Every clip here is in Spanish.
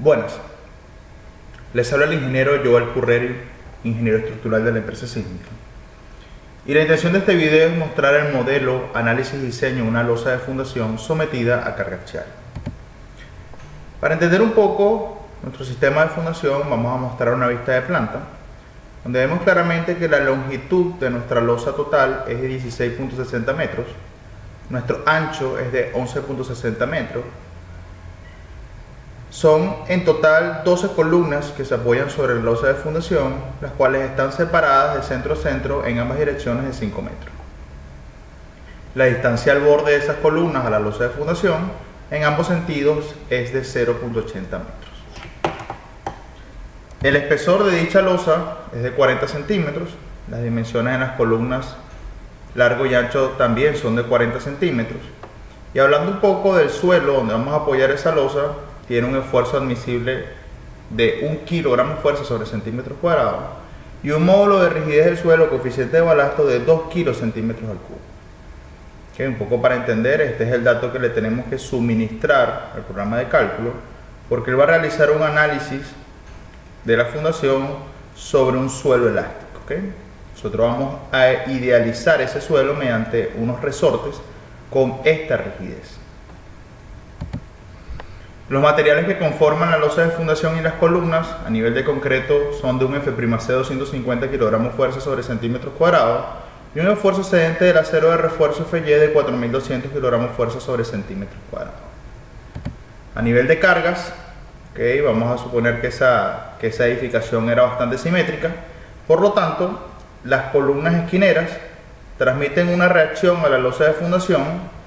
Buenas, les habla el ingeniero Joel Curreri, ingeniero estructural de la empresa Sísmica. Y la intención de este video es mostrar el modelo, análisis y diseño de una losa de fundación sometida a carga axial. Para entender un poco nuestro sistema de fundación, vamos a mostrar una vista de planta, donde vemos claramente que la longitud de nuestra losa total es de 16.60 metros, nuestro ancho es de 11.60 metros, son en total 12 columnas que se apoyan sobre la losa de fundación, las cuales están separadas de centro a centro en ambas direcciones de 5 metros. La distancia al borde de esas columnas a la losa de fundación en ambos sentidos es de 0.80 metros. El espesor de dicha losa es de 40 centímetros, las dimensiones en las columnas largo y ancho también son de 40 centímetros. Y hablando un poco del suelo donde vamos a apoyar esa losa, tiene un esfuerzo admisible de 1 kilogramo de fuerza sobre centímetros cuadrados y un módulo de rigidez del suelo coeficiente de balasto de 2 kilocentímetros al cubo. Un poco para entender, este es el dato que le tenemos que suministrar al programa de cálculo, porque él va a realizar un análisis de la fundación sobre un suelo elástico. Nosotros vamos a idealizar ese suelo mediante unos resortes con esta rigidez. Los materiales que conforman la losa de fundación y las columnas a nivel de concreto son de un F'C de 250 kg fuerza sobre centímetros cuadrados y un esfuerzo excedente del acero de refuerzo FY de 4200 kg fuerza sobre centímetros cuadrados. A nivel de cargas, vamos a suponer que esa edificación era bastante simétrica, por lo tanto las columnas esquineras transmiten una reacción a la losa de fundación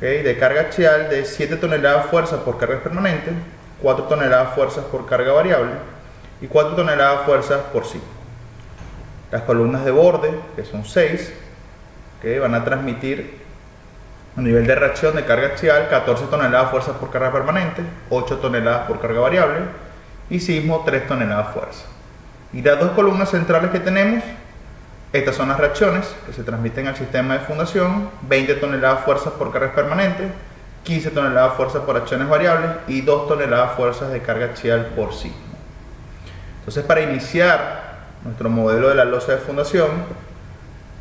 de carga axial de 7 toneladas fuerzas por carga permanente, 4 toneladas fuerzas por carga variable y 4 toneladas fuerzas por sí. Las columnas de borde, que son 6, van a transmitir a nivel de reacción de carga axial 14 toneladas fuerzas por carga permanente, 8 toneladas por carga variable y sismo 3 toneladas fuerza. Y las dos columnas centrales que tenemos, estas son las reacciones que se transmiten al sistema de fundación: 20 toneladas fuerzas por cargas permanentes, 15 toneladas fuerzas por acciones variables y 2 toneladas fuerzas de carga axial por sismo. Entonces, para iniciar nuestro modelo de la losa de fundación,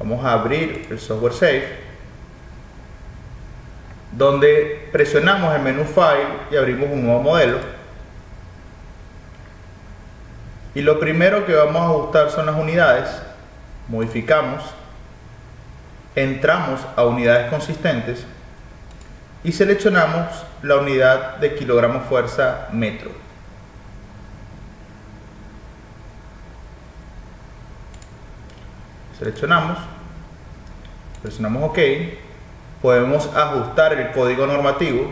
vamos a abrir el software Safe, donde presionamos el menú File y abrimos un nuevo modelo. Y lo primero que vamos a ajustar son las unidades. Modificamos, entramos a unidades consistentes y seleccionamos la unidad de kilogramo fuerza metro. Seleccionamos, presionamos OK, podemos ajustar el código normativo.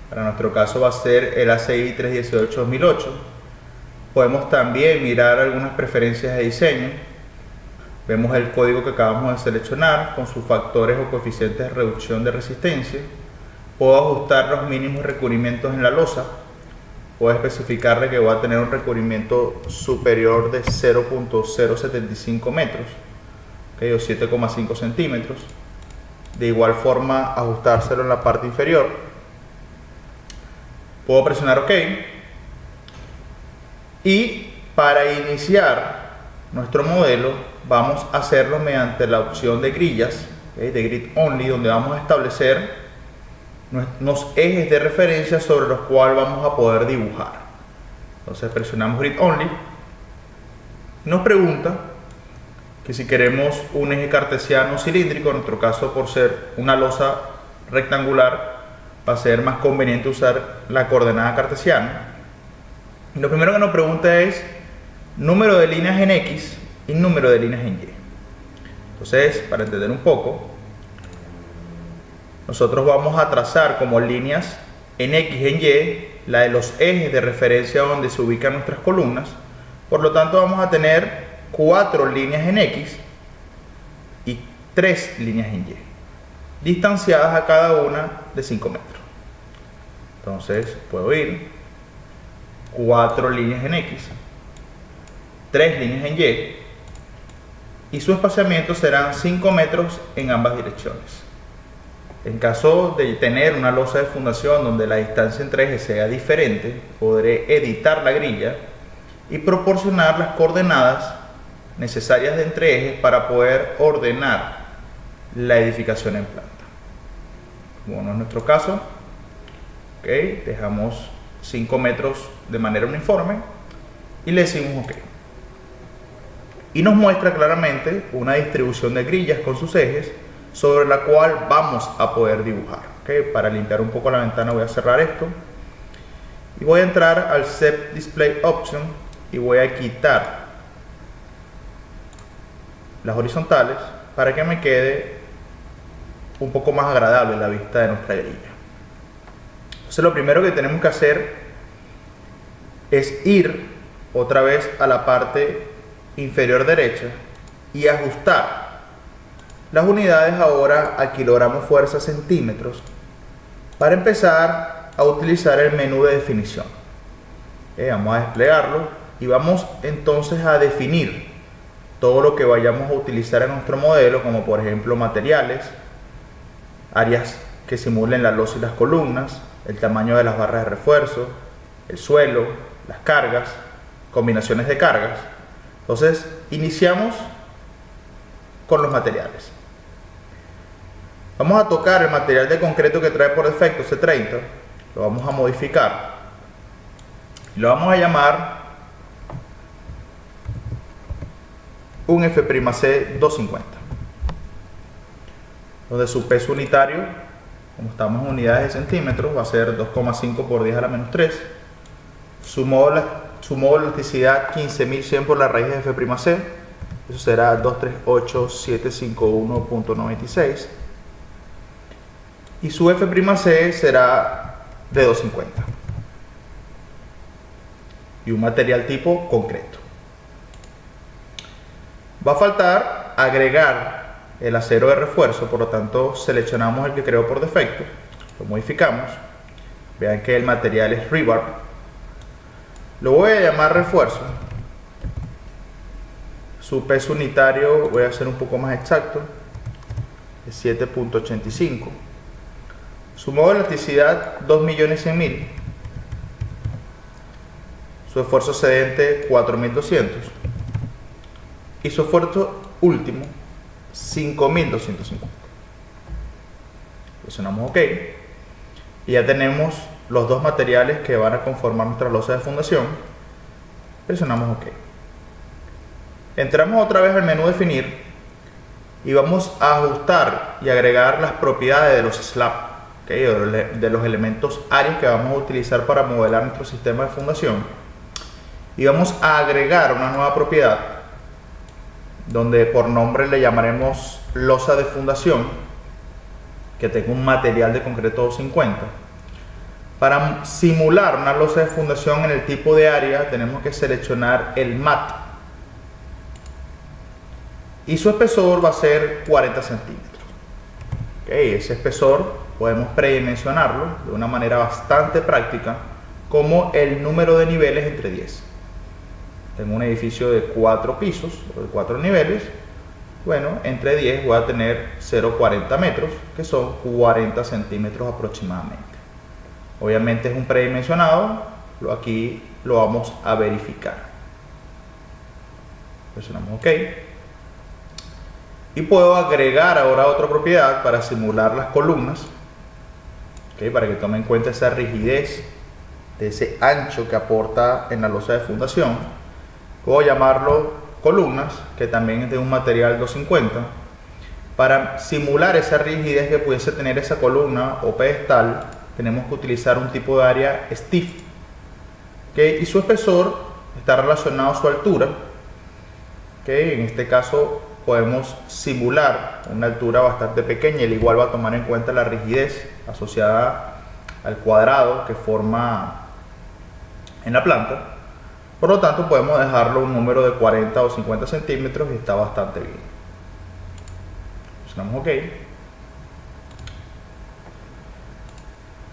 Para nuestro caso va a ser el ACI 318-2008. Podemos también mirar algunas preferencias de diseño. Vemos el código que acabamos de seleccionar con sus factores o coeficientes de reducción de resistencia. Puedo ajustar los mínimos recubrimientos en la losa. Puedo especificarle que va a tener un recubrimiento superior de 0.075 metros, o 7,5 centímetros. De igual forma, ajustárselo en la parte inferior. Puedo presionar OK. Y para iniciar nuestro modelo, vamos a hacerlo mediante la opción de grillas, de Grid Only, donde vamos a establecer unos ejes de referencia sobre los cuales vamos a poder dibujar. Entonces presionamos Grid Only. Nos pregunta que si queremos un eje cartesiano cilíndrico, en nuestro caso por ser una losa rectangular, va a ser más conveniente usar la coordenada cartesiana. Y lo primero que nos pregunta es número de líneas en X y número de líneas en Y. Entonces, para entender un poco, nosotros vamos a trazar como líneas en X y en Y la de los ejes de referencia donde se ubican nuestras columnas. Por lo tanto, vamos a tener 4 líneas en X y 3 líneas en Y, distanciadas a cada una de 5 metros. Entonces, puedo ir 4 líneas en X, 3 líneas en Y, y su espaciamiento serán 5 metros en ambas direcciones. En caso de tener una losa de fundación donde la distancia entre ejes sea diferente, podré editar la grilla y proporcionar las coordenadas necesarias de entre ejes para poder ordenar la edificación en planta. Como no es nuestro caso, dejamos 5 metros de manera uniforme y le decimos OK. Y nos muestra claramente una distribución de grillas con sus ejes sobre la cual vamos a poder dibujar. Para limpiar un poco la ventana voy a cerrar esto y voy a entrar al Set Display Option y voy a quitar las horizontales para que me quede un poco más agradable la vista de nuestra grilla. Entonces lo primero que tenemos que hacer es ir otra vez a la parte inferior derecha y ajustar las unidades ahora a kilogramos fuerza centímetros para empezar a utilizar el menú de definición. Vamos a desplegarlo y vamos entonces a definir todo lo que vayamos a utilizar en nuestro modelo, como por ejemplo materiales, áreas que simulen la losa y las columnas, el tamaño de las barras de refuerzo, el suelo, las cargas, combinaciones de cargas. Entonces iniciamos con los materiales. Vamos a tocar el material de concreto que trae por defecto C30, lo vamos a modificar y lo vamos a llamar un F'C 250, donde su peso unitario, como estamos en unidades de centímetros, va a ser 2,5 por 10 a la menos 3, su módulo de elasticidad 15.100 por la raíz de F'C, eso será 238.751.96, y su F'C será de 250 y un material tipo concreto. Va a faltar agregar el acero de refuerzo, por lo tanto seleccionamos el que creo por defecto, lo modificamos, vean que el material es rebar, lo voy a llamar refuerzo, su peso unitario voy a hacer un poco más exacto, es 7.85, su módulo de elasticidad 2.100.000, su esfuerzo cedente 4.200 y su esfuerzo último 5.250. Presionamos OK y ya tenemos los dos materiales que van a conformar nuestra losa de fundación. Presionamos OK. Entramos otra vez al menú definir y vamos a ajustar y agregar las propiedades de los slabs, de los elementos áreas que vamos a utilizar para modelar nuestro sistema de fundación, y vamos a agregar una nueva propiedad donde por nombre le llamaremos losa de fundación, que tenga un material de concreto 250. Para simular una losa de fundación en el tipo de área tenemos que seleccionar el mat y su espesor va a ser 40 centímetros. Ese espesor podemos predimensionarlo de una manera bastante práctica como el número de niveles entre 10. Tengo un edificio de 4 pisos o de 4 niveles, bueno, entre 10 voy a tener 0,40 metros, que son 40 centímetros aproximadamente. Obviamente es un predimensionado, aquí lo vamos a verificar. Presionamos OK. Y puedo agregar ahora otra propiedad para simular las columnas, para que tome en cuenta esa rigidez de ese ancho que aporta en la losa de fundación. Puedo llamarlo columnas, que también es de un material 250. Para simular esa rigidez que pudiese tener esa columna o pedestal, tenemos que utilizar un tipo de área stiff, y su espesor está relacionado a su altura. En este caso podemos simular una altura bastante pequeña, el igual va a tomar en cuenta la rigidez asociada al cuadrado que forma en la planta. Por lo tanto podemos dejarlo un número de 40 o 50 centímetros y está bastante bien. Presionamos OK.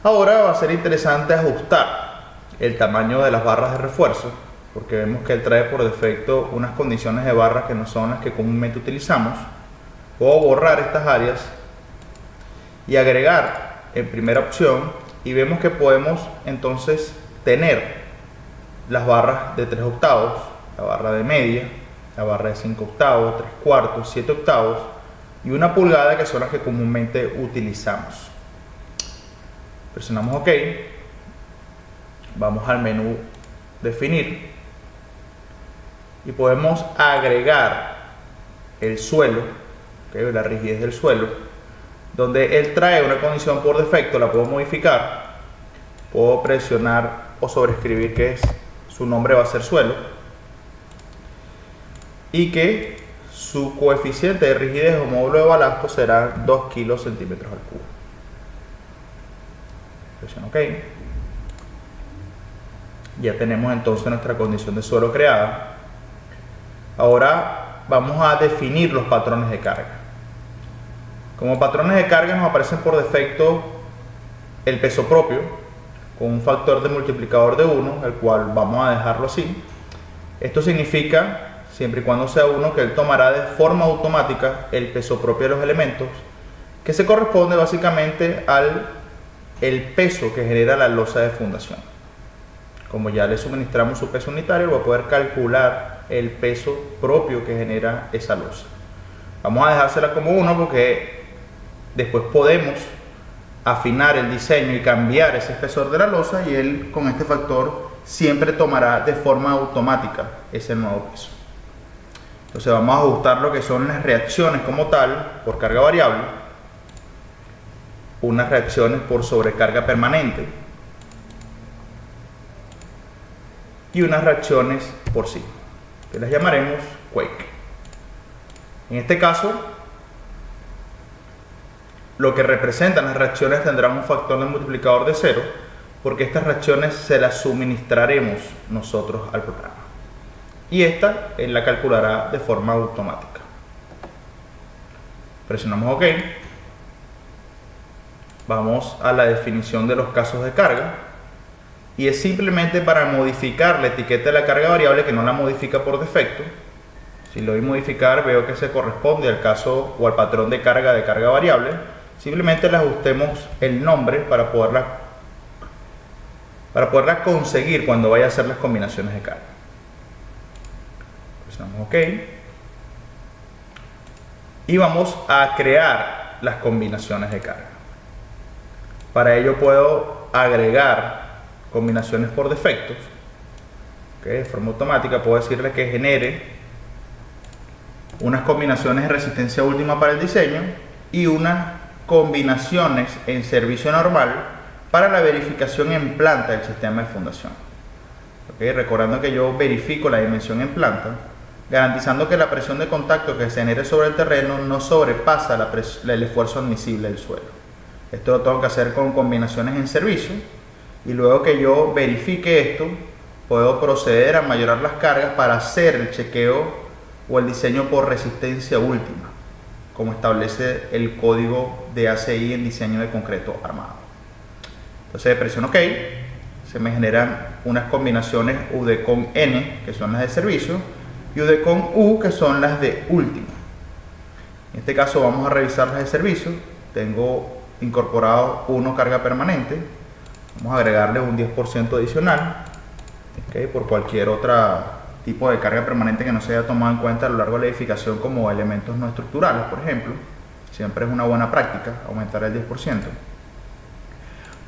Ahora va a ser interesante ajustar el tamaño de las barras de refuerzo, porque vemos que él trae por defecto unas condiciones de barras que no son las que comúnmente utilizamos. Puedo borrar estas áreas y agregar en primera opción, y vemos que podemos entonces tener las barras de 3 octavos, la barra de media, la barra de 5 octavos, 3 cuartos, 7 octavos y 1 pulgada, que son las que comúnmente utilizamos. Presionamos OK, vamos al menú definir y podemos agregar el suelo, la rigidez del suelo, donde él trae una condición por defecto. La puedo modificar, puedo presionar o sobreescribir que su nombre va a ser suelo y que su coeficiente de rigidez o módulo de balasto será 2 kCm al cubo. Presiono OK. Ya tenemos entonces nuestra condición de suelo creada. Ahora vamos a definir los patrones de carga. Como patrones de carga nos aparecen por defecto el peso propio con un factor de multiplicador de 1, el cual vamos a dejarlo así. Esto significa, siempre y cuando sea 1, que él tomará de forma automática el peso propio de los elementos, que se corresponde básicamente al peso que genera la losa de fundación. Como ya le suministramos su peso unitario, va a poder calcular el peso propio que genera esa losa. Vamos a dejársela como 1 porque después podemos afinar el diseño y cambiar ese espesor de la losa, y él con este factor siempre tomará de forma automática ese nuevo peso. Entonces vamos a ajustar lo que son las reacciones como tal por carga variable, unas reacciones por sobrecarga permanente y unas reacciones por sigma, que las llamaremos Quake. En este caso, lo que representan las reacciones tendrán un factor de multiplicador de 0, porque estas reacciones se las suministraremos nosotros al programa, y esta él la calculará de forma automática. Presionamos OK. Vamos a la definición de los casos de carga, y es simplemente para modificar la etiqueta de la carga variable, que no la modifica por defecto. Si lo doy modificar, veo que se corresponde al caso o al patrón de carga variable. Simplemente le ajustemos el nombre para poderla conseguir cuando vaya a hacer las combinaciones de carga. Presionamos OK y vamos a crear las combinaciones de carga. Para ello puedo agregar combinaciones por defectos. De forma automática puedo decirle que genere unas combinaciones de resistencia última para el diseño y unas combinaciones en servicio normal para la verificación en planta del sistema de fundación. Recordando que yo verifico la dimensión en planta, garantizando que la presión de contacto que se genere sobre el terreno no sobrepasa el esfuerzo admisible del suelo. Esto lo tengo que hacer con combinaciones en servicio, y luego que yo verifique esto, puedo proceder a mayorar las cargas para hacer el chequeo o el diseño por resistencia última, como establece el código de ACI en diseño de concreto armado. Entonces presiono OK, se me generan unas combinaciones UDCON N, que son las de servicio, y UDCON U, que son las de última. En este caso vamos a revisar las de servicio. Tengo incorporado 1 carga permanente, vamos a agregarle un 10% adicional, por cualquier otro tipo de carga permanente que no se haya tomado en cuenta a lo largo de la edificación, como elementos no estructurales, por ejemplo. Siempre es una buena práctica aumentar el 10%.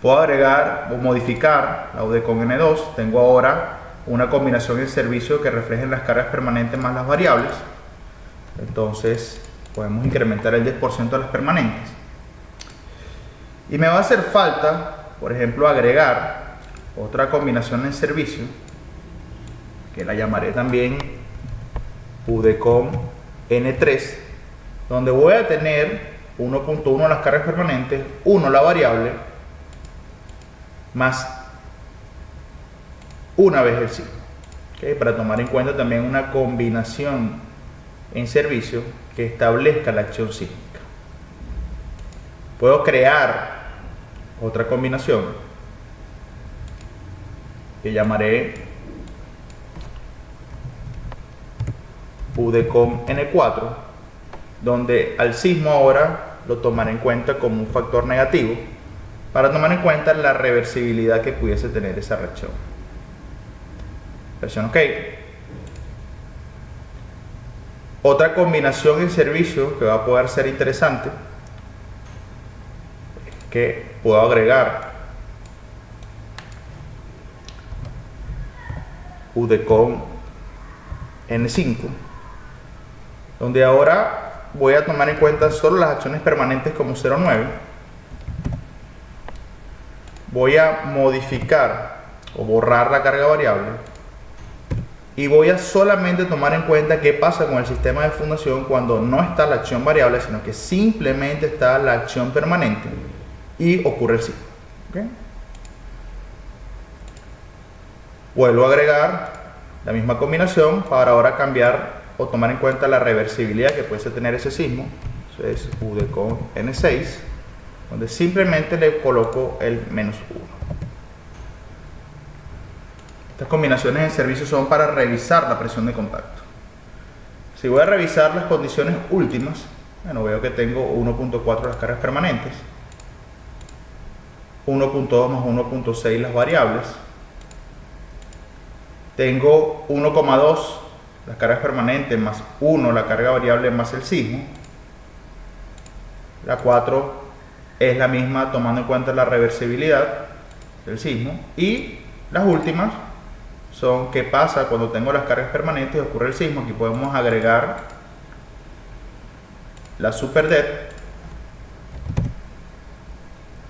Puedo agregar o modificar la UDCON N2. Tengo ahora una combinación en servicio que refleje las cargas permanentes más las variables. Entonces podemos incrementar el 10% de las permanentes. Y me va a hacer falta, por ejemplo, agregar otra combinación en servicio, que la llamaré también UDCON N3, donde voy a tener 1.1 las cargas permanentes, 1 la variable, más una vez el sigma. Para tomar en cuenta también una combinación en servicio que establezca la acción sísmica. Puedo crear otra combinación que llamaré UDCON N4, donde al sismo ahora lo tomaré en cuenta como un factor negativo para tomar en cuenta la reversibilidad que pudiese tener esa reacción. Presiono OK. Otra combinación en servicio que va a poder ser interesante es que puedo agregar UDECOM N5, donde ahora voy a tomar en cuenta solo las acciones permanentes como 0,9. Voy a modificar o borrar la carga variable y voy a solamente tomar en cuenta qué pasa con el sistema de fundación cuando no está la acción variable, sino que simplemente está la acción permanente y ocurre el ciclo. ¿Okay? Vuelvo a agregar la misma combinación para ahora cambiar o tomar en cuenta la reversibilidad que puede tener ese sismo. Entonces UDECOM N6, donde simplemente le coloco el -1. Estas combinaciones en servicio son para revisar la presión de contacto. Si voy a revisar las condiciones últimas, bueno, veo que tengo 1.4 las cargas permanentes, 1.2 más 1.6 las variables, tengo 1,2 las cargas permanentes más 1 la carga variable más el sismo. La 4 es la misma tomando en cuenta la reversibilidad del sismo. Y las últimas son qué pasa cuando tengo las cargas permanentes y ocurre el sismo. Aquí podemos agregar la SuperDET,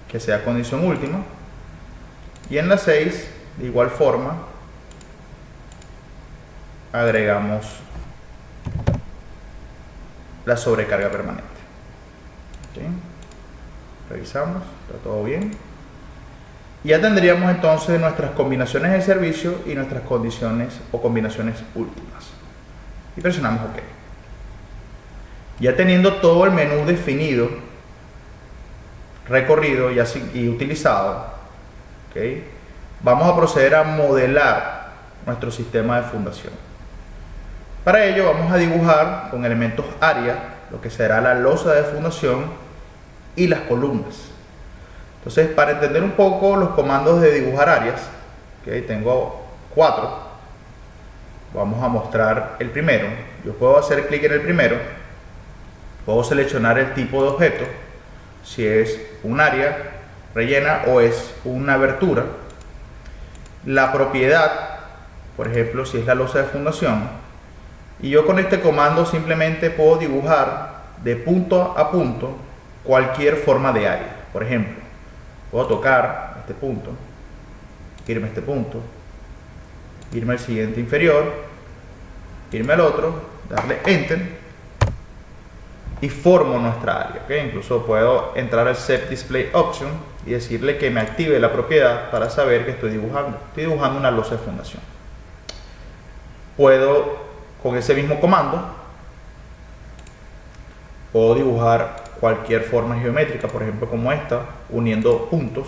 que sea condición última. Y en la 6, de igual forma, agregamos la sobrecarga permanente. ¿Okay? Revisamos, está todo bien. Y ya tendríamos entonces nuestras combinaciones de servicio y nuestras condiciones o combinaciones últimas. Y presionamos OK. Ya teniendo todo el menú definido, recorrido y utilizado, ¿okay? Vamos a proceder a modelar nuestro sistema de fundación. Para ello vamos a dibujar con elementos área lo que será la losa de fundación y las columnas. Entonces, para entender un poco los comandos de dibujar áreas, ¿okay? Tengo 4. Vamos a mostrar el primero. Yo puedo hacer clic en el primero, puedo seleccionar el tipo de objeto, si es un área rellena o es una abertura, la propiedad, por ejemplo, si es la losa de fundación. Y yo con este comando simplemente puedo dibujar de punto a punto cualquier forma de área. Por ejemplo, puedo tocar este punto, irme a este punto, irme al siguiente inferior, irme al otro, darle Enter y formo nuestra área. ¿Okay? Incluso puedo entrar al Set Display Option y decirle que me active la propiedad para saber que estoy dibujando. Estoy dibujando una losa de fundación. Puedo, con ese mismo comando, puedo dibujar cualquier forma geométrica, por ejemplo como esta, uniendo puntos.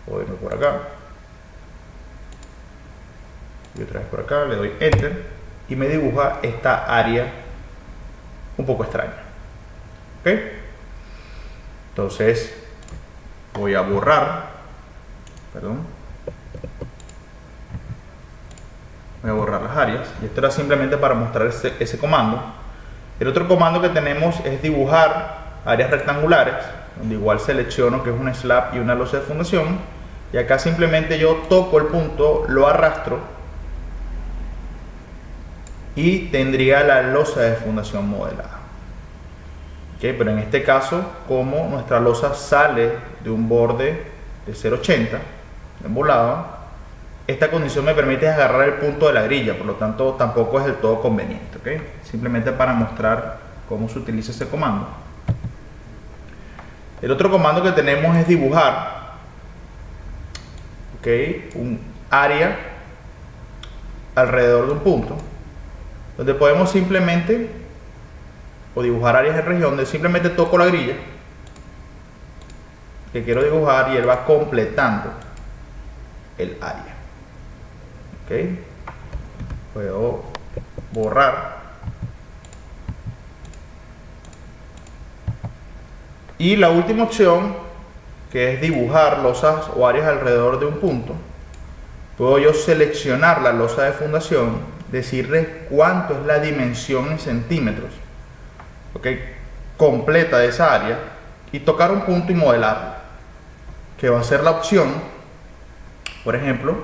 Puedo irme por acá y otra vez por acá, le doy Enter y me dibuja esta área un poco extraña. ¿Ok? Entonces voy a borrar, voy a borrar las áreas, y esto era simplemente para mostrar ese comando. El otro comando que tenemos es dibujar áreas rectangulares, donde igual selecciono que es un slab y una losa de fundación, y acá simplemente yo toco el punto, lo arrastro y tendría la losa de fundación modelada. ¿Okay? Pero en este caso, como nuestra losa sale de un borde de 0,80 embolado, esta condición me permite agarrar el punto de la grilla, por lo tanto tampoco es del todo conveniente. ¿Okay? Simplemente para mostrar cómo se utiliza ese comando. El otro comando que tenemos es dibujar, ¿okay? Un área alrededor de un punto, donde podemos simplemente, o dibujar áreas de región, donde simplemente toco la grilla que quiero dibujar y él va completando el área. ¿Okay? Puedo borrar Y la última opción, que es dibujar losas o áreas alrededor de un punto, puedo yo seleccionar la losa de fundación, decirle cuánto es la dimensión en centímetros, ¿ok?, completa de esa área, y tocar un punto y modelarlo, que va a ser la opción, por ejemplo,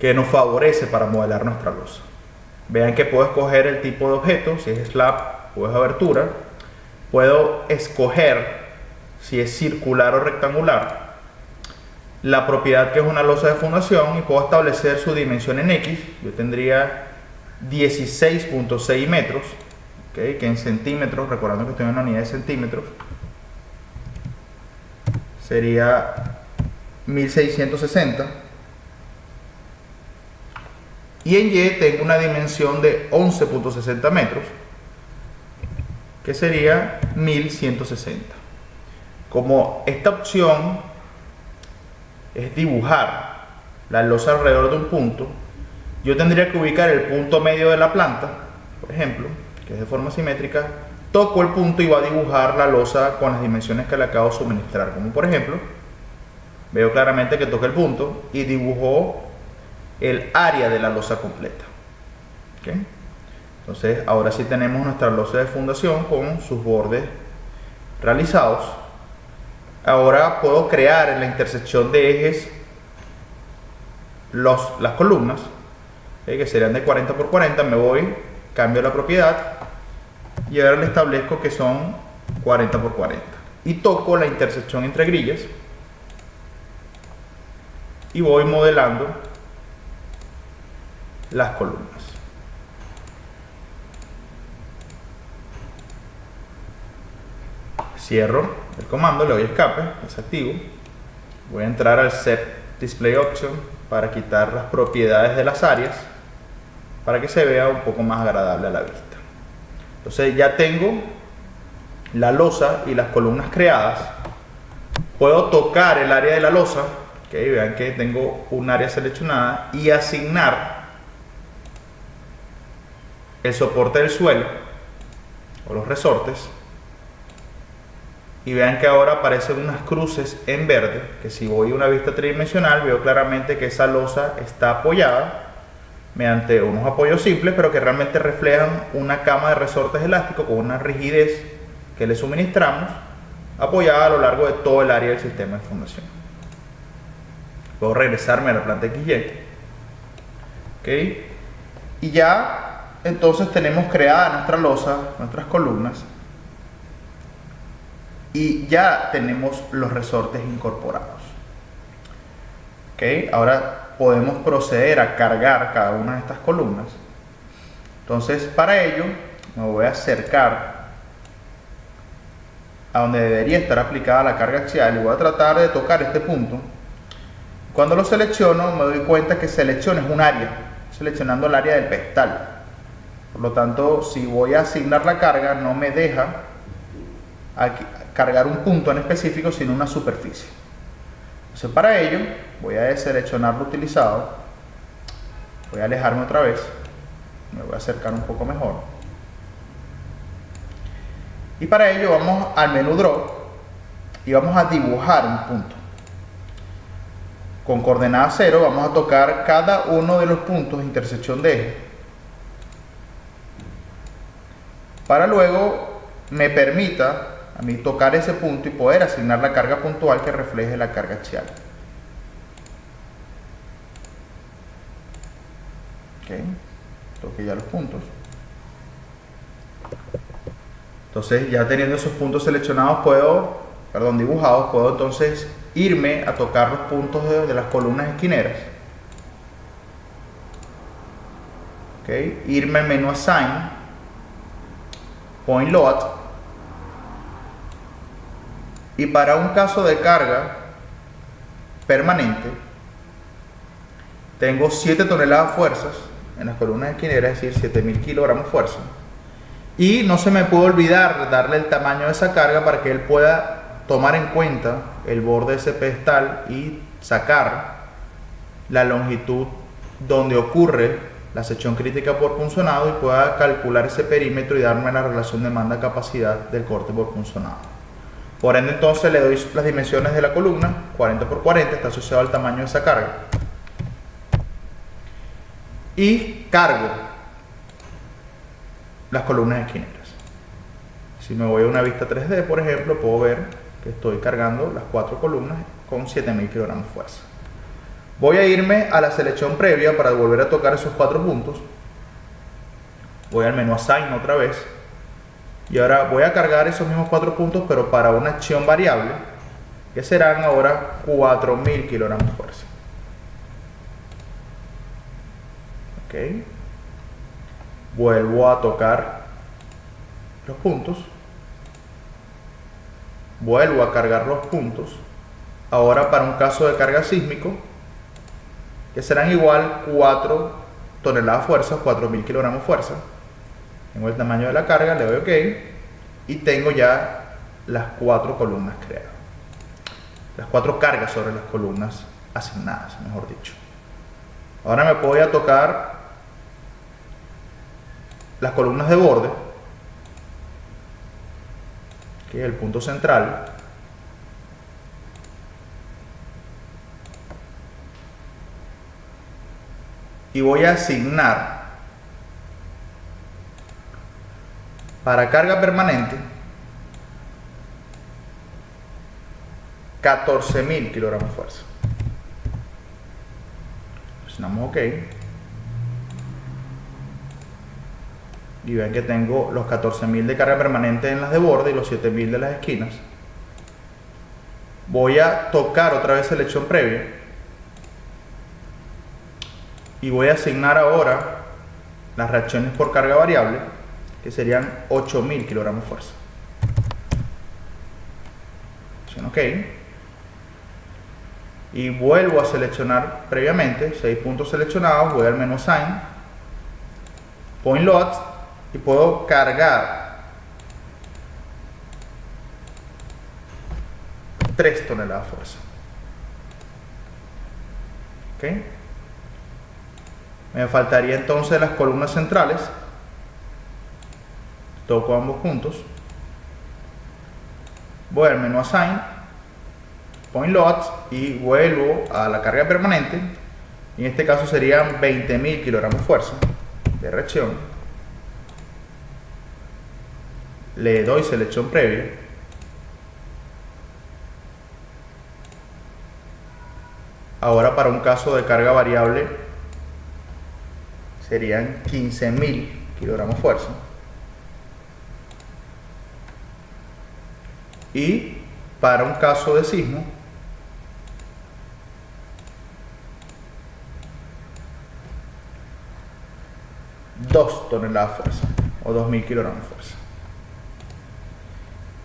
que nos favorece para modelar nuestra losa. Vean que puedo escoger el tipo de objeto, si es slab o es abertura. Puedo escoger si es circular o rectangular, la propiedad que es una losa de fundación, y puedo establecer su dimensión en X. Yo tendría 16.6 metros, ¿okay?, que en centímetros, recordando que estoy en una unidad de centímetros, sería 1660. Y en Y tengo una dimensión de 11.60 metros, que sería 1160. Como esta opción es dibujar la losa alrededor de un punto, yo tendría que ubicar el punto medio de la planta, por ejemplo, que es de forma simétrica, toco el punto y va a dibujar la losa con las dimensiones que le acabo de suministrar. Como por ejemplo, veo claramente que toca el punto y dibujó el área de la losa completa. ¿Okay? Entonces ahora sí tenemos nuestra losa de fundación con sus bordes realizados. Ahora puedo crear en la intersección de ejes las columnas, que serían de 40 por 40. Me voy, cambio la propiedad y ahora le establezco que son 40 por 40 y toco la intersección entre grillas y voy modelando las columnas. Cierro el comando, le doy escape, desactivo. Voy a entrar al Set Display Option para quitar las propiedades de las áreas, para que se vea un poco más agradable a la vista. Entonces ya tengo la losa y las columnas creadas. Puedo tocar el área de la losa, ¿okay? Vean que tengo un área seleccionada, y asignar el soporte del suelo o los resortes. Y vean que ahora aparecen unas cruces en verde, que si voy a una vista tridimensional veo claramente que esa losa está apoyada mediante unos apoyos simples, pero que realmente reflejan una cama de resortes elásticos con una rigidez que le suministramos, apoyada a lo largo de todo el área del sistema de fundación. Puedo regresarme a la planta XY. ¿Okay? Y ya entonces tenemos creada nuestra losa, nuestras columnas, y ya tenemos los resortes incorporados. ¿Okay? Ahora podemos proceder a cargar cada una de estas columnas. Entonces, para ello me voy a acercar a donde debería estar aplicada la carga axial y voy a tratar de tocar este punto. Cuando lo selecciono me doy cuenta que selecciono un área, seleccionando el área del pedestal. Por lo tanto, si voy a asignar la carga, no me deja aquí cargar un punto en específico, sino una superficie. Entonces, para ello voy a deseleccionar lo utilizado, voy a alejarme otra vez, me voy a acercar un poco mejor, y para ello vamos al menú Draw y vamos a dibujar un punto. Con coordenada 0 vamos a tocar cada uno de los puntos de intersección de eje, para luego me permita a mí tocar ese punto y poder asignar la carga puntual que refleje la carga axial. Okay. Toque ya los puntos. Entonces, ya teniendo esos puntos seleccionados, dibujados, puedo entonces irme a tocar los puntos de las columnas esquineras. Okay. Irme al menú Assign, Point Load, y para un caso de carga permanente tengo 7 toneladas fuerzas en las columnas esquineras, es decir, 7000 kilogramos fuerza, y no se me puede olvidar darle el tamaño de esa carga para que él pueda tomar en cuenta el borde de ese pedestal y sacar la longitud donde ocurre la sección crítica por punzonado y pueda calcular ese perímetro y darme la relación demanda-capacidad del corte por punzonado. Por ende, entonces le doy las dimensiones de la columna, 40 por 40, está asociado al tamaño de esa carga. Y cargo las columnas esquineras. Si me voy a una vista 3D, por ejemplo, puedo ver que estoy cargando las 4 columnas con 7000 kilogramos de fuerza. Voy a irme a la selección previa para volver a tocar esos 4 puntos. Voy al menú Assign otra vez. Y ahora voy a cargar esos mismos 4 puntos, pero para una acción variable, que serán ahora 4000 kilogramos de fuerza. Ok. Vuelvo a tocar los puntos. Vuelvo a cargar los puntos. Ahora para un caso de carga sísmico, que serán igual 4 toneladas de fuerza, 4000 kilogramos de fuerza. Tengo el tamaño de la carga, le doy OK y tengo ya las 4 columnas creadas. Las 4 cargas sobre las columnas asignadas, mejor dicho. Ahora me voy a tocar las columnas de borde, que es el punto central. Y voy a asignar para carga permanente 14.000 kilogramos de fuerza. Presionamos OK. Y ven que tengo los 14.000 de carga permanente en las de borde y los 7.000 de las esquinas. Voy a tocar otra vez selección previa. Y voy a asignar ahora las reacciones por carga variable, que serían 8.000 kilogramos de fuerza. Presiono OK. Y vuelvo a seleccionar previamente, 6 puntos seleccionados, voy al menú Assign, Point Loads, y puedo cargar 3 toneladas de fuerza. ¿Ok? Me faltaría entonces las columnas centrales. Toco ambos puntos. Voy al menú Assign, Point Loads y vuelvo a la carga permanente. Y en este caso serían 20.000 kilogramos de fuerza de reacción. Le doy selección previa. Ahora para un caso de carga variable serían 15.000 kilogramos de fuerza. Y para un caso de sismo ...2 toneladas de fuerza o 2.000 kilogramos de fuerza.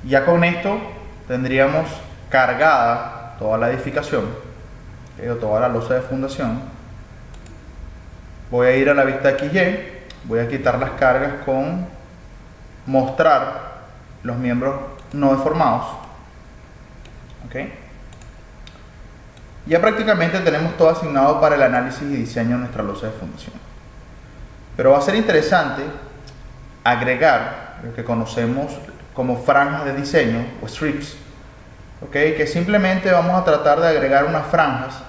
Ya con esto tendríamos cargada toda la edificación, toda la losa de fundación. Voy a ir a la vista XY, voy a quitar las cargas con mostrar los miembros no deformados. ¿Okay? Ya prácticamente tenemos todo asignado para el análisis y diseño de nuestra losa de fundación. Pero va a ser interesante agregar lo que conocemos como franjas de diseño o strips, ¿okay? Que simplemente vamos a tratar de agregar unas franjas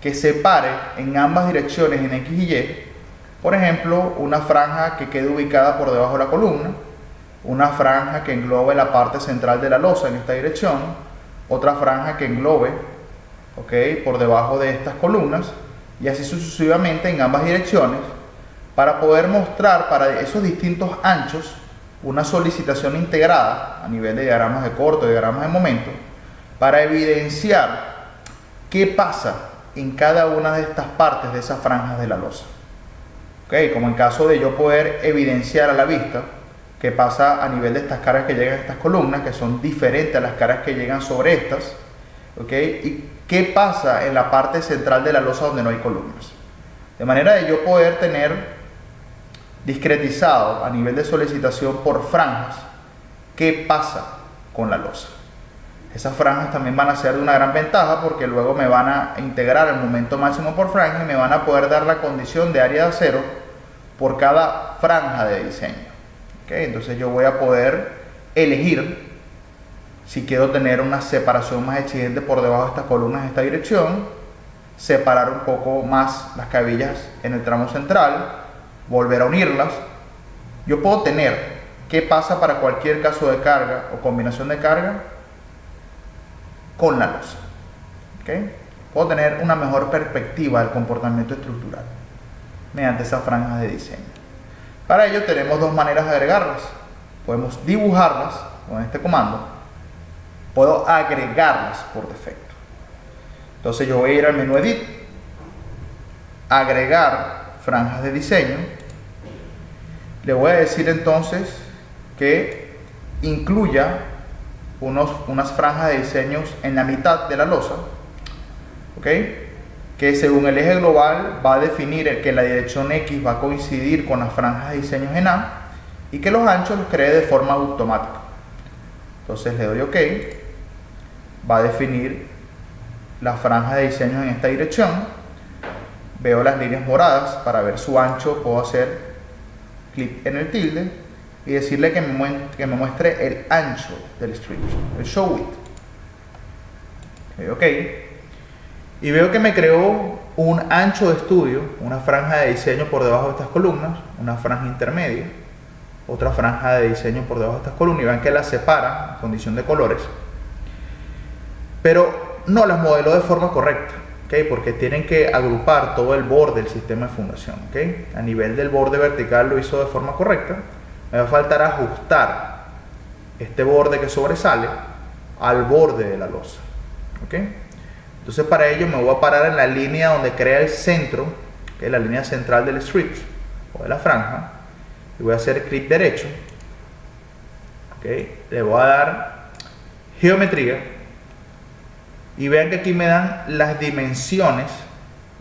que separe en ambas direcciones en X y Y. Por ejemplo, una franja que quede ubicada por debajo de la columna, una franja que englobe la parte central de la losa en esta dirección, otra franja que englobe, ¿okay?, por debajo de estas columnas, y así sucesivamente en ambas direcciones, para poder mostrar para esos distintos anchos una solicitación integrada a nivel de diagramas de corto y diagramas de momento, para evidenciar qué pasa en cada una de estas partes de esas franjas de la losa. ¿Okay? Como en caso de yo poder evidenciar a la vista qué pasa a nivel de estas cargas que llegan a estas columnas, que son diferentes a las cargas que llegan sobre estas, ¿okay? Y qué pasa en la parte central de la losa donde no hay columnas. De manera de yo poder tener discretizado a nivel de solicitación por franjas qué pasa con la losa. Esas franjas también van a ser de una gran ventaja porque luego me van a integrar el momento máximo por franja y me van a poder dar la condición de área de acero por cada franja de diseño. ¿Okay? Entonces yo voy a poder elegir Si quiero tener una separación más exigente por debajo de estas columnas en esta dirección, separar un poco más las cabillas en el tramo central, volver a unirlas, yo puedo tener qué pasa para cualquier caso de carga o combinación de carga con la losa. ¿Okay? Puedo tener una mejor perspectiva del comportamiento estructural mediante esas franjas de diseño. Para ello tenemos dos maneras de agregarlas. Podemos dibujarlas con este comando. Puedo agregarlas por defecto. Entonces yo voy a ir al menú Edit, agregar franjas de diseño. Le voy a decir entonces que incluya unas franjas de diseños en la mitad de la losa, ¿ok? Que según el eje global va a definir que la dirección X va a coincidir con las franjas de diseños en A y que los anchos los cree de forma automática. Entonces le doy OK, va a definir las franjas de diseños en esta dirección, veo las líneas moradas, para ver su ancho puedo hacer clic en el tilde y decirle que me muestre el ancho del strip, el show width. OK, y veo que me creó un ancho de estudio, una franja de diseño por debajo de estas columnas, una franja intermedia, otra franja de diseño por debajo de estas columnas, y vean que las separa en condición de colores, pero no las modeló de forma correcta, ¿okay? Porque tienen que agrupar todo el borde del sistema de fundación, ¿okay? A nivel del borde vertical lo hizo de forma correcta. Me va a faltar ajustar este borde que sobresale al borde de la losa, ¿okay? Entonces para ello me voy a parar en la línea donde crea el centro, que es la línea central del strip o de la franja, y voy a hacer clic derecho, ¿okay? Le voy a dar geometría y vean que aquí me dan las dimensiones,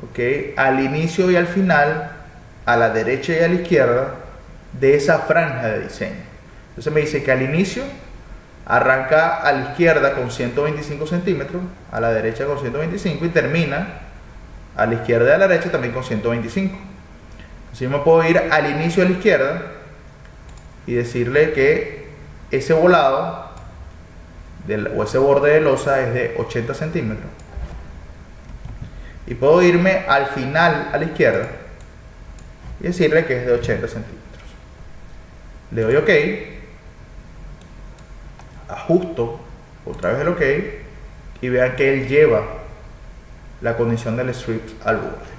¿okay? Al inicio y al final, a la derecha y a la izquierda de esa franja de diseño. Entonces me dice que al inicio arranca a la izquierda con 125 centímetros, a la derecha con 125 y termina a la izquierda y a la derecha también con 125. Entonces yo me puedo ir al inicio a la izquierda y decirle que ese volado o ese borde de losa es de 80 centímetros. Y puedo irme al final a la izquierda y decirle que es de 80 centímetros. Le doy OK, ajusto otra vez el OK y vean que él lleva la condición del strip al borde.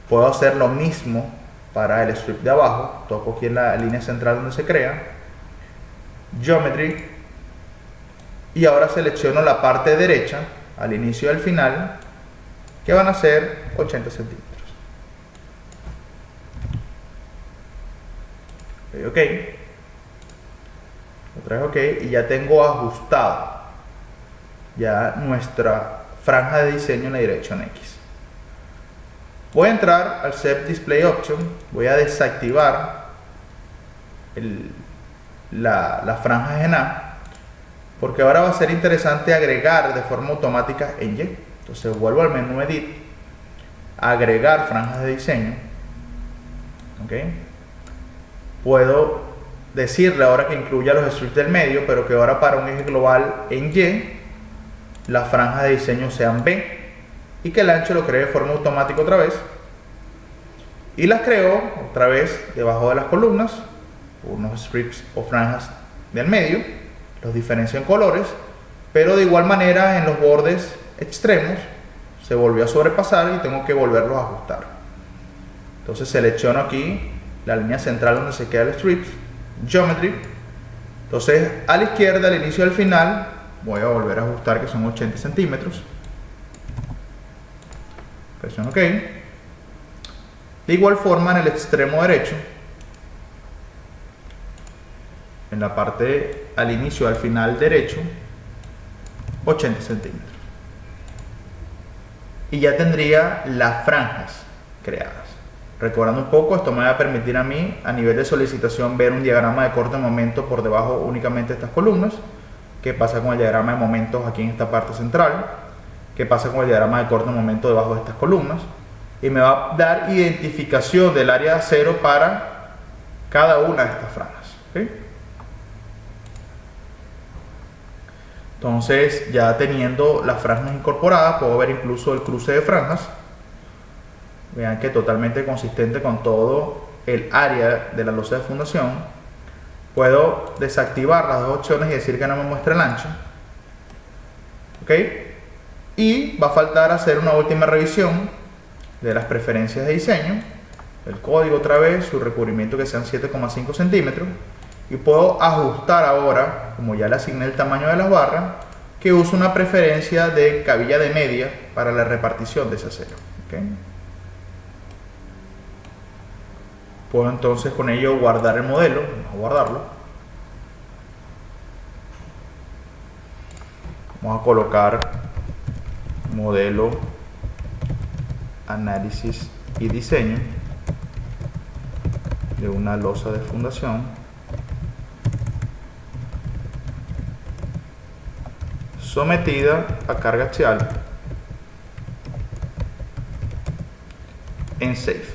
Puedo hacer lo mismo para el strip de abajo. Toco aquí en la línea central donde se crea, Geometry, y ahora selecciono la parte derecha al inicio y al final, que van a ser 80 centímetros. OK, otra vez OK, y ya tengo ajustado ya nuestra franja de diseño en la dirección X. Voy a entrar al Set Display Option, voy a desactivar las franjas en A, porque ahora va a ser interesante agregar de forma automática en Y. Entonces vuelvo al menú Edit, agregar franjas de diseño, ¿okay? Puedo decirle ahora que incluya los strips del medio, pero que ahora para un eje global en Y las franjas de diseño sean B y que el ancho lo cree de forma automática otra vez, y las creo otra vez debajo de las columnas, unos strips o franjas del medio, los diferencio en colores, pero de igual manera en los bordes extremos se volvió a sobrepasar y tengo que volverlos a ajustar. Entonces selecciono aquí la línea central donde se queda el strips, Geometry. Entonces a la izquierda, al inicio y al final, voy a volver a ajustar que son 80 centímetros. Presiono OK. De igual forma en el extremo derecho, en la parte al inicio y al final derecho, 80 centímetros. Y ya tendría las franjas creadas. Recordando un poco, esto me va a permitir a mí, a nivel de solicitación, ver un diagrama de corte de momento por debajo únicamente de estas columnas. ¿Qué pasa con el diagrama de momentos aquí en esta parte central? ¿Qué pasa con el diagrama de corte de momento debajo de estas columnas? Y me va a dar identificación del área de acero para cada una de estas franjas, ¿okay? Entonces, ya teniendo las franjas incorporadas, puedo ver incluso el cruce de franjas. Vean que totalmente consistente con todo el área de la losa de fundación. Puedo desactivar las dos opciones y decir que no me muestre el ancho. ¿Ok? Y va a faltar hacer una última revisión de las preferencias de diseño. El código otra vez, su recubrimiento que sean 7,5 centímetros. Y puedo ajustar ahora, como ya le asigné el tamaño de las barras, que uso una preferencia de cabilla de media para la repartición de ese acero. ¿Okay? Puedo entonces con ello guardar el modelo. Vamos a guardarlo. Vamos a colocar modelo, análisis y diseño de una losa de fundación sometida a carga axial en Safe.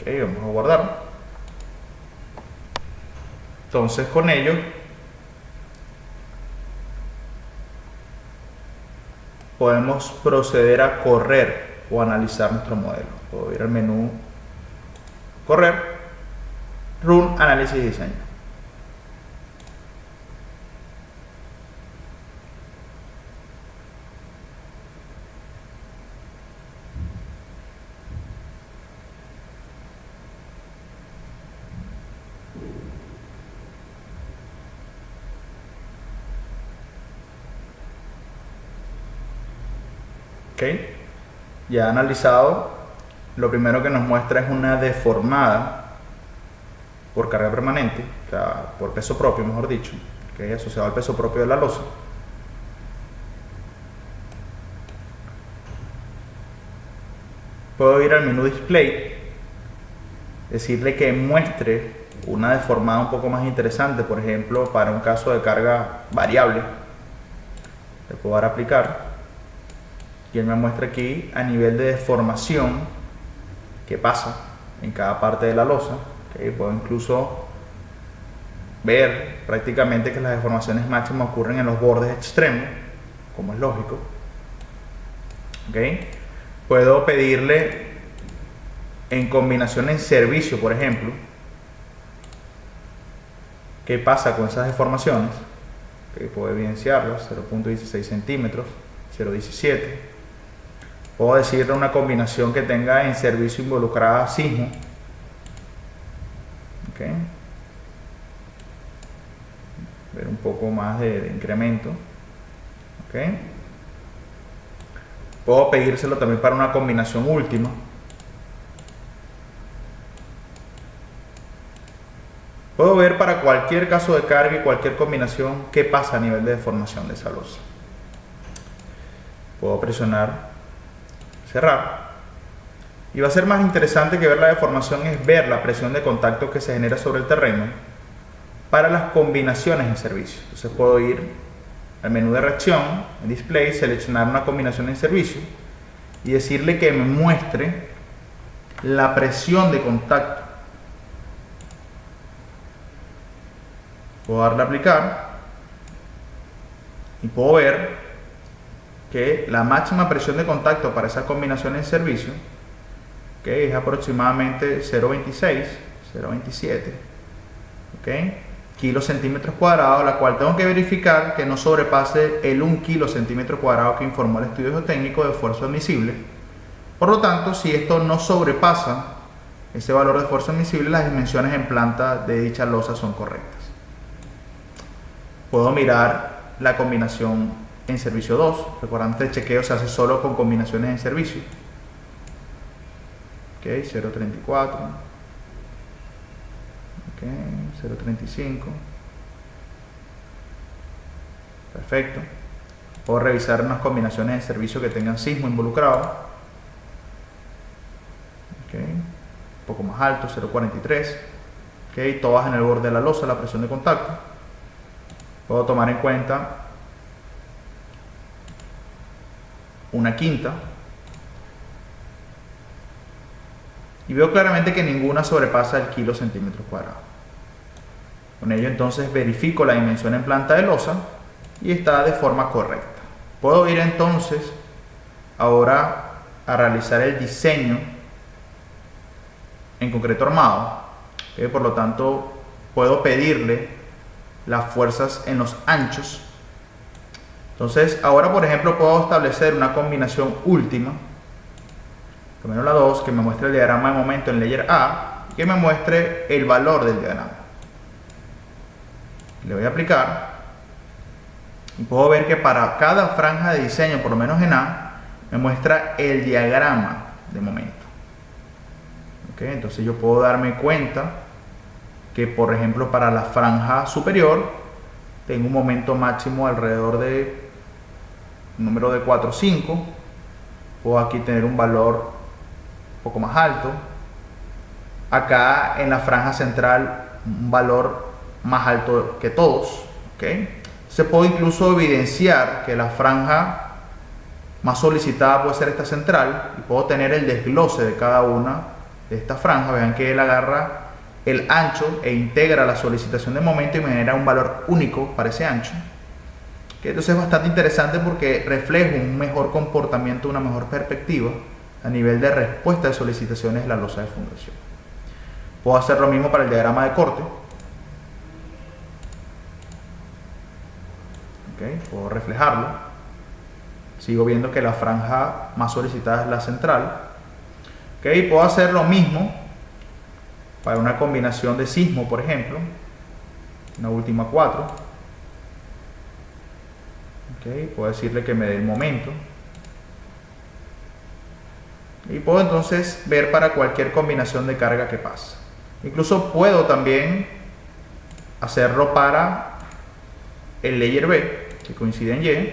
Ok, vamos a guardar. Entonces con ello podemos proceder a correr o analizar nuestro modelo. Puedo ir al menú correr, run, análisis y diseño. Ok, ya analizado, lo primero que nos muestra es una deformada por carga permanente, o sea, por peso propio, mejor dicho, que es asociado al peso propio de la losa. Puedo ir al menú display, decirle que muestre una deformada un poco más interesante, por ejemplo, para un caso de carga variable. Le puedo dar a aplicar. Y él me muestra aquí a nivel de deformación que pasa en cada parte de la losa. ¿Okay? Puedo incluso ver prácticamente que las deformaciones máximas ocurren en los bordes extremos, como es lógico. ¿Okay? Puedo pedirle en combinación en servicio, por ejemplo, qué pasa con esas deformaciones. ¿Okay? Puedo evidenciarlas, 0.16 centímetros, 0.17. Puedo decirle una combinación que tenga en servicio involucrada sismo. Okay. Ver un poco más de incremento. Okay. Puedo pedírselo también para una combinación última. Puedo ver para cualquier caso de carga y cualquier combinación qué pasa a nivel de deformación de esa losa. Puedo presionar cerrar. Y va a ser más interesante que ver la deformación es ver la presión de contacto que se genera sobre el terreno para las combinaciones en servicio. Entonces puedo ir al menú de reacción, en display, seleccionar una combinación en servicio y decirle que me muestre la presión de contacto. Puedo darle a aplicar y puedo ver que la máxima presión de contacto para esa combinación en servicio, que es aproximadamente 0.26, 0.27, ¿okay? Kilos centímetros cuadrados, la cual tengo que verificar que no sobrepase el 1 kilo centímetro cuadrado que informó el estudio geotécnico de esfuerzo admisible. Por lo tanto, si esto no sobrepasa ese valor de esfuerzo admisible, las dimensiones en planta de dicha losa son correctas. Puedo mirar la combinación en servicio 2, recordando que el chequeo se hace solo con combinaciones en servicio. Ok, 0.34, ok, 0.35, perfecto. Puedo revisar unas combinaciones en servicio que tengan sismo involucrado. Ok, un poco más alto, 0.43, ok, todas en el borde de la losa, la presión de contacto. Puedo tomar en cuenta una quinta y veo claramente que ninguna sobrepasa el kilo centímetros cuadrados. Con ello entonces verifico la dimensión en planta de losa y está de forma correcta. Puedo ir entonces ahora a realizar el diseño en concreto armado. Por lo tanto, puedo pedirle las fuerzas en los anchos. Entonces, ahora por ejemplo puedo establecer una combinación última, menos la 2, que me muestre el diagrama de momento en Layer A, y que me muestre el valor del diagrama. Le voy a aplicar, y puedo ver que para cada franja de diseño, por lo menos en A, me muestra el diagrama de momento. Entonces yo puedo darme cuenta que, por ejemplo, para la franja superior tengo un momento máximo alrededor de número de 4 o 5. Puedo aquí tener un valor un poco más alto. Acá en la franja central un valor más alto que todos. Se puede incluso evidenciar que la franja más solicitada puede ser esta central, y puedo tener el desglose de cada una de estas franjas. Vean que él agarra el ancho e integra la solicitación de momento y me genera un valor único para ese ancho. Entonces es bastante interesante porque refleja un mejor comportamiento, una mejor perspectiva a nivel de respuesta de solicitaciones de la losa de fundación. Puedo hacer lo mismo para el diagrama de corte. Puedo reflejarlo. Sigo viendo que la franja más solicitada es la central. Puedo hacer lo mismo para una combinación de sismo, por ejemplo, una última 4. Puedo decirle que me dé el momento. Y puedo entonces ver para cualquier combinación de carga que pasa. Incluso puedo también hacerlo para el Layer B, que coincide en Y.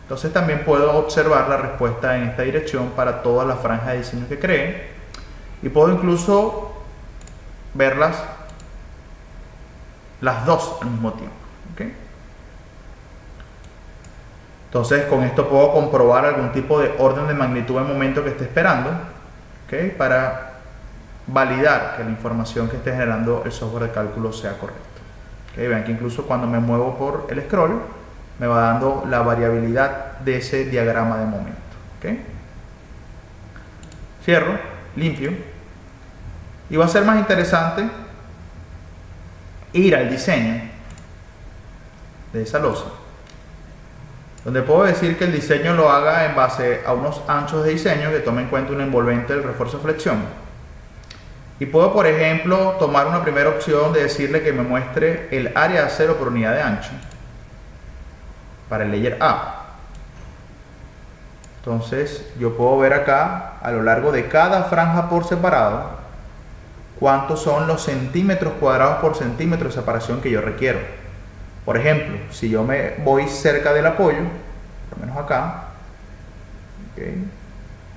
Entonces también puedo observar la respuesta en esta dirección para todas las franjas de diseño que cree. Y puedo incluso verlas las dos al mismo tiempo. Entonces con esto puedo comprobar algún tipo de orden de magnitud de momento que esté esperando, para validar que la información que esté generando el software de cálculo sea correcta. Vean que incluso cuando me muevo por el scroll me va dando la variabilidad de ese diagrama de momento. Cierro, limpio, y va a ser más interesante ir al diseño de esa losa, donde puedo decir que el diseño lo haga en base a unos anchos de diseño que tome en cuenta un envolvente del refuerzo de flexión. Y puedo, por ejemplo, tomar una primera opción de decirle que me muestre el área de acero por unidad de ancho para el Layer A. Entonces yo puedo ver acá a lo largo de cada franja por separado cuántos son los centímetros cuadrados por centímetro de separación que yo requiero. Por ejemplo, si yo me voy cerca del apoyo, por lo menos acá,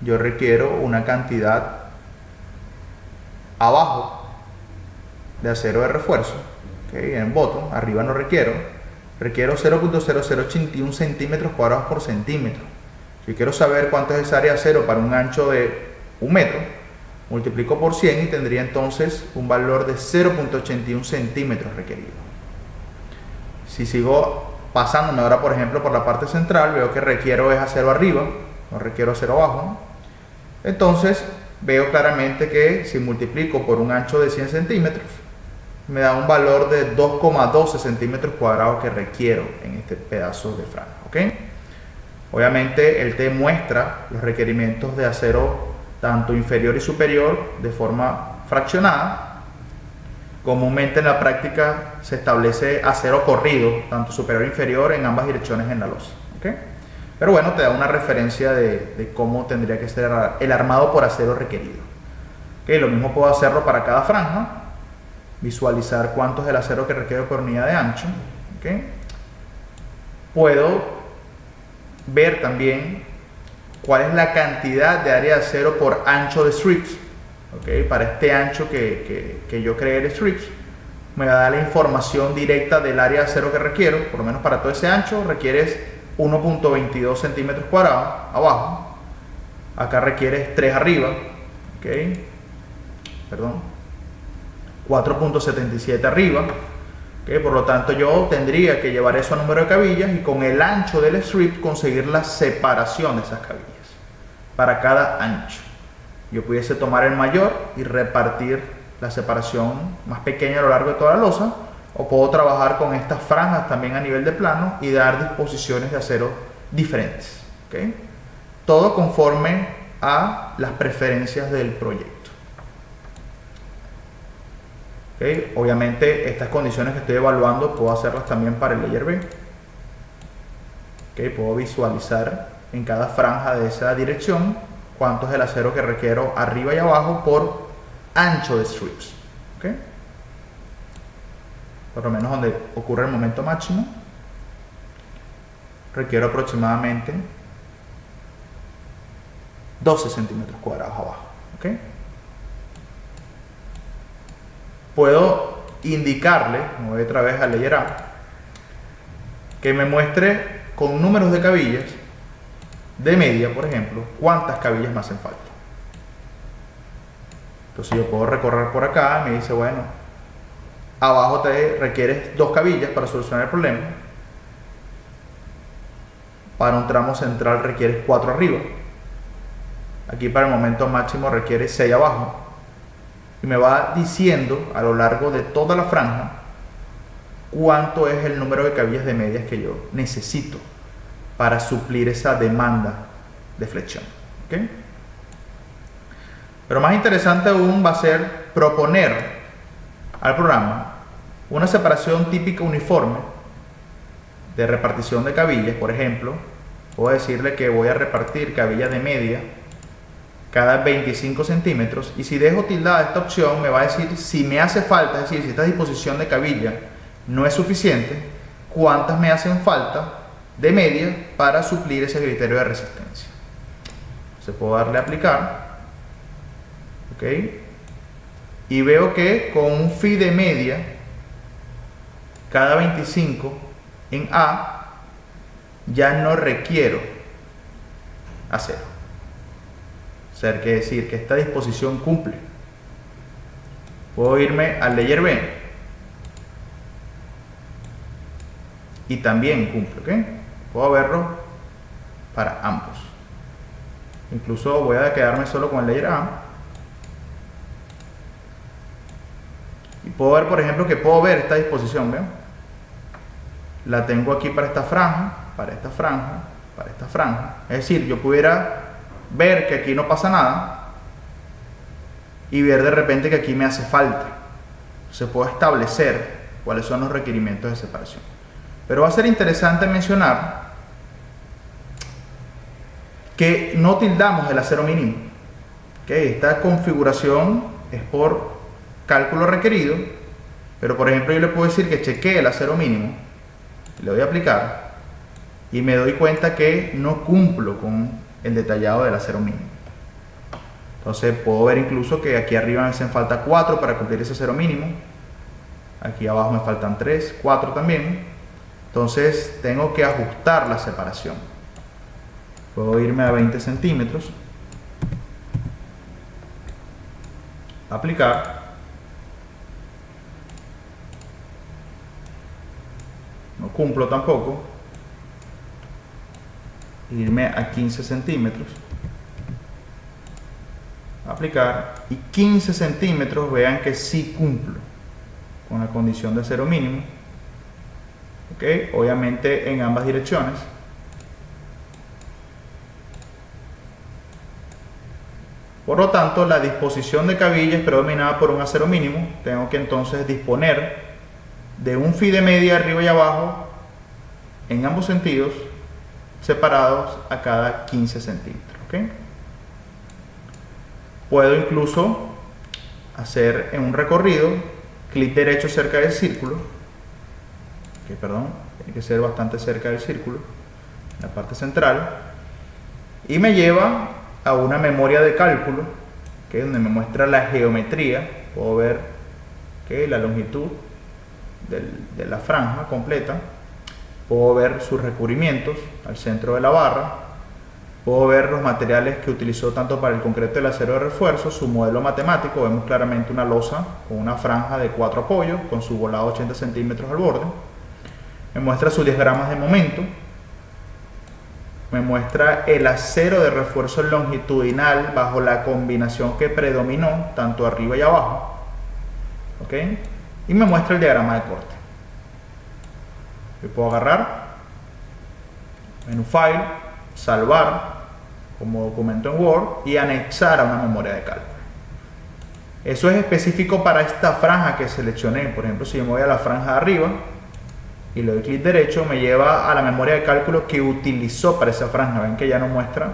yo requiero una cantidad abajo de acero de refuerzo, en bottom, arriba no requiero 0.0081 centímetros cuadrados por centímetro. Si quiero saber cuánto es esa área de acero para un ancho de 1 metro, multiplico por 100 y tendría entonces un valor de 0.81 centímetros requerido. Si sigo pasándome ahora, por ejemplo, por la parte central, veo que requiero es acero arriba, no requiero acero abajo. Entonces veo claramente que si multiplico por un ancho de 100 centímetros, me da un valor de 2,12 centímetros cuadrados que requiero en este pedazo de franja. Obviamente él te muestra los requerimientos de acero tanto inferior y superior de forma fraccionada. Comúnmente en la práctica se establece acero corrido, tanto superior e inferior, en ambas direcciones en la losa. Pero bueno, te da una referencia de cómo tendría que ser el armado por acero requerido. Lo mismo puedo hacerlo para cada franja, visualizar cuánto es el acero que requiero por unidad de ancho. Puedo ver también cuál es la cantidad de área de acero por ancho de strips. Para este ancho que yo creé el strips, me va a dar la información directa del área de acero que requiero. Por lo menos para todo ese ancho requieres 1.22 centímetros cuadrados abajo. Acá requieres 3 arriba. 4.77 arriba. ¿Okay? Por lo tanto, yo tendría que llevar eso a número de cabillas y con el ancho del strip conseguir la separación de esas cabillas para cada ancho. Yo pudiese tomar el mayor y repartir la separación más pequeña a lo largo de toda la losa, o puedo trabajar con estas franjas también a nivel de plano y dar disposiciones de acero diferentes. ¿Okay? Todo conforme a las preferencias del proyecto. ¿Okay? Obviamente estas condiciones que estoy evaluando puedo hacerlas también para el layer B. ¿Okay? Puedo visualizar en cada franja de esa dirección cuánto es el acero que requiero arriba y abajo por ancho de strips. ¿Okay? Por lo menos donde ocurre el momento máximo, requiero aproximadamente 12 centímetros cuadrados abajo. ¿Okay? Puedo indicarle, me voy otra vez a layer A, que me muestre con números de cabillas de media, por ejemplo, cuántas cabillas me hacen falta. Entonces yo puedo recorrer por acá y me dice, bueno, abajo te requieres 2 cabillas para solucionar el problema. Para un tramo central requieres 4 arriba. Aquí para el momento máximo requiere 6 abajo. Y me va diciendo a lo largo de toda la franja cuánto es el número de cabillas de medias que yo necesito para suplir esa demanda de flexión. ¿Okay? Pero más interesante aún va a ser proponer al programa una separación típica uniforme de repartición de cabillas. Por ejemplo, puedo decirle que voy a repartir cabillas de media cada 25 centímetros, y si dejo tildada esta opción me va a decir si me hace falta, es decir, si esta disposición de cabilla no es suficiente, cuántas me hacen falta de media para suplir ese criterio de resistencia. Se puedo darle a aplicar, ¿ok? Y veo que con un phi de media cada 25 en A ya no requiero acero. O sea, quiere decir que esta disposición cumple. Puedo irme al layer B y también cumple, ¿ok? Puedo verlo para ambos. Incluso voy a quedarme solo con el layer A y puedo ver, por ejemplo, que puedo ver esta disposición, ¿veo? La tengo aquí para esta franja, para esta franja, para esta franja. Es decir, yo pudiera ver que aquí no pasa nada y ver de repente que aquí me hace falta. Se puede establecer cuáles son los requerimientos de separación. Pero va a ser interesante mencionar que no tildamos el acero mínimo. ¿Okay? Esta configuración es por cálculo requerido, pero por ejemplo yo le puedo decir que chequee el acero mínimo, le doy a aplicar y me doy cuenta que no cumplo con el detallado del acero mínimo. Entonces puedo ver incluso que aquí arriba me hacen falta 4 para cumplir ese acero mínimo, aquí abajo me faltan 3, 4 también. Entonces tengo que ajustar la separación. Puedo irme a 20 centímetros, aplicar, no cumplo tampoco, irme a 15 centímetros, aplicar, y 15 centímetros vean que sí cumplo con la condición de acero mínimo. ¿Okay? Obviamente en ambas direcciones. Por lo tanto, la disposición de cabilla es predominada por un acero mínimo. Tengo que entonces disponer de un phi de media arriba y abajo en ambos sentidos, separados a cada 15 centímetros. ¿Okay? Puedo incluso hacer en un recorrido clic derecho cerca del círculo, que perdón, tiene que ser bastante cerca del círculo, en la parte central, y me lleva a una memoria de cálculo, que es donde me muestra la geometría. Puedo ver que la longitud de la franja completa, puedo ver sus recubrimientos al centro de la barra, Puedo ver los materiales que utilizó tanto para el concreto y el acero de refuerzo, su modelo matemático. Vemos claramente una losa con una franja de 4 apoyos, con su volado 80 centímetros al borde. Me muestra sus diagramas de momento. Me muestra el acero de refuerzo longitudinal bajo la combinación que predominó tanto arriba y abajo. ¿Ok? Y me muestra el diagrama de corte. Yo puedo agarrar, menú File, salvar como documento en Word y anexar a una memoria de cálculo. Eso es específico para esta franja que seleccioné. Por ejemplo, si yo me voy a la franja de arriba y le doy clic derecho, me lleva a la memoria de cálculo que utilizó para esa franja. Ven que ya no muestra,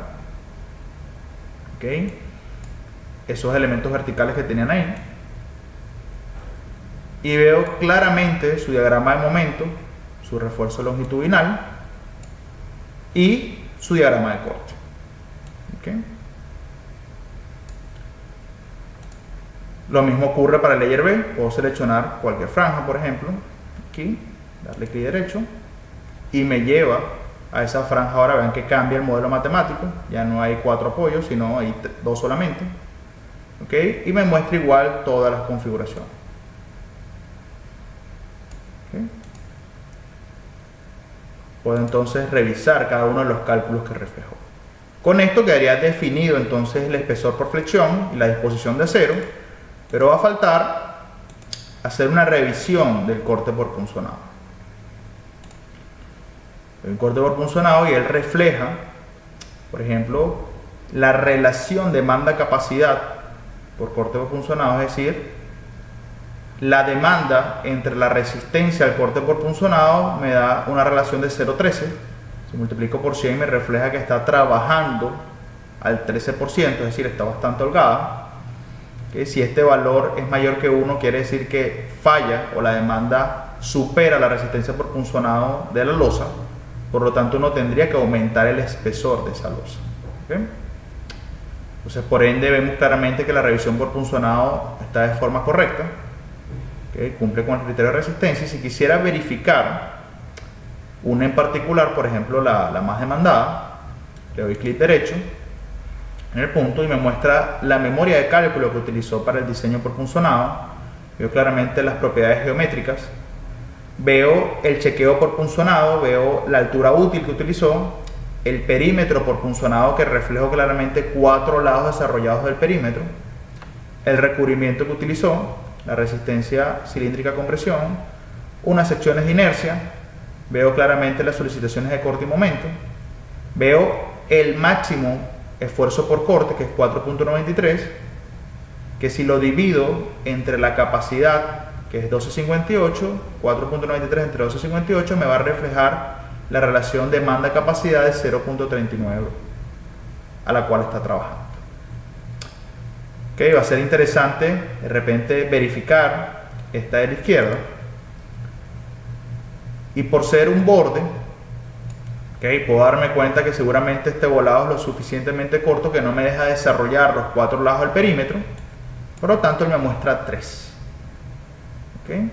¿ok?, esos elementos verticales que tenían ahí. Y veo claramente su diagrama de momento, su refuerzo longitudinal y su diagrama de corte. ¿Okay? Lo mismo ocurre para el layer B. Puedo seleccionar cualquier franja, por ejemplo, aquí, darle clic derecho y me lleva a esa franja. Ahora vean que cambia el modelo matemático, ya no hay 4 apoyos, sino hay 2 solamente. ¿Okay? Y me muestra igual todas las configuraciones. ¿Okay? Puedo entonces revisar cada uno de los cálculos que reflejó. Con esto quedaría definido entonces el espesor por flexión y la disposición de acero, pero va a faltar hacer una revisión del corte por punzonado. El corte por punzonado, y él refleja, por ejemplo, la relación demanda-capacidad por corte por punzonado, es decir, la demanda entre la resistencia al corte por punzonado me da una relación de 0,13. Si multiplico por 100 me refleja que está trabajando al 13%, es decir, está bastante holgada. ¿Okay? Si este valor es mayor que 1, quiere decir que falla o la demanda supera la resistencia por punzonado de la losa. Por lo tanto, uno tendría que aumentar el espesor de esa losa. ¿Okay? Entonces, por ende, vemos claramente que la revisión por punzonado está de forma correcta. ¿Okay? Cumple con el criterio de resistencia. Y si quisiera verificar una en particular, por ejemplo la más demandada, le doy clic derecho en el punto y me muestra la memoria de cálculo que utilizó para el diseño por punzonado. Veo claramente las propiedades geométricas, veo el chequeo por punzonado, veo la altura útil que utilizó, el perímetro por punzonado, que reflejo claramente 4 lados desarrollados del perímetro, el recubrimiento que utilizó, la resistencia cilíndrica a compresión, unas secciones de inercia. Veo claramente las solicitaciones de corte y momento. Veo el máximo esfuerzo por corte, que es 4.93, que si lo divido entre la capacidad, que es 12.58, 4.93 entre 12.58, me va a reflejar la relación demanda-capacidad de 0.39, a la cual está trabajando. Okay, va a ser interesante de repente verificar esta de la izquierda. Y por ser un borde, okay, puedo darme cuenta que seguramente este volado es lo suficientemente corto que no me deja desarrollar los 4 lados del perímetro. Por lo tanto, él me muestra 3. Okay.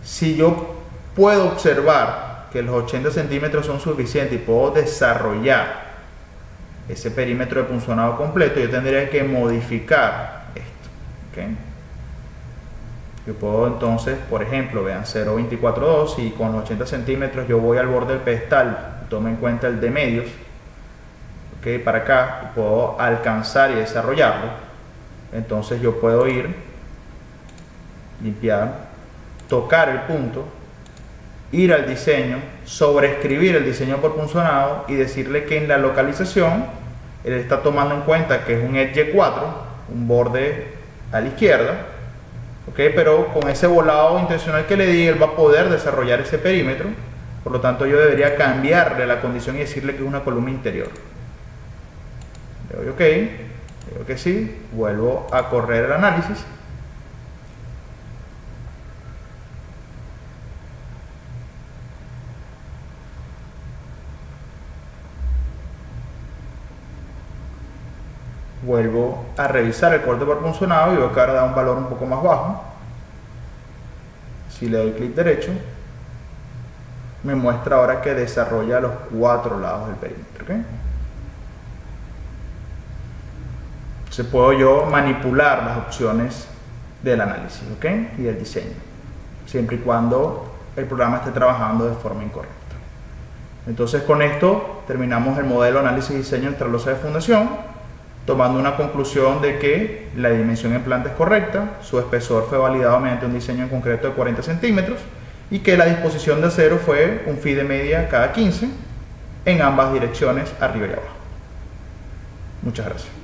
Si yo puedo observar que los 80 centímetros son suficientes y puedo desarrollar ese perímetro de punzonado completo, yo tendría que modificar esto. Okay. Yo puedo entonces, por ejemplo, vean 0.242, y con 80 centímetros yo voy al borde del pedestal, tomo en cuenta el de medios, ¿okay?, para acá, y puedo alcanzar y desarrollarlo. Entonces yo puedo ir, limpiar, tocar el punto, ir al diseño, sobreescribir el diseño por punzonado y decirle que en la localización él está tomando en cuenta que es un edge 4, un borde a la izquierda. Okay, pero con ese volado intencional que le di, él va a poder desarrollar ese perímetro. Por lo tanto, yo debería cambiarle la condición y decirle que es una columna interior. Le doy OK, le digo que sí, vuelvo a correr el análisis. Vuelvo a revisar el corte por punzonado y veo que ahora da un valor un poco más bajo. Si le doy clic derecho, me muestra ahora que desarrolla los 4 lados del perímetro. ¿Okay? Entonces puedo yo manipular las opciones del análisis, ¿ok? Y del diseño, siempre y cuando el programa esté trabajando de forma incorrecta. Entonces con esto terminamos el modelo análisis y diseño de nuestra losa de fundación, tomando una conclusión de que la dimensión en planta es correcta, su espesor fue validado mediante un diseño en concreto de 40 centímetros y que la disposición de acero fue un fi de media cada 15 en ambas direcciones, arriba y abajo. Muchas gracias.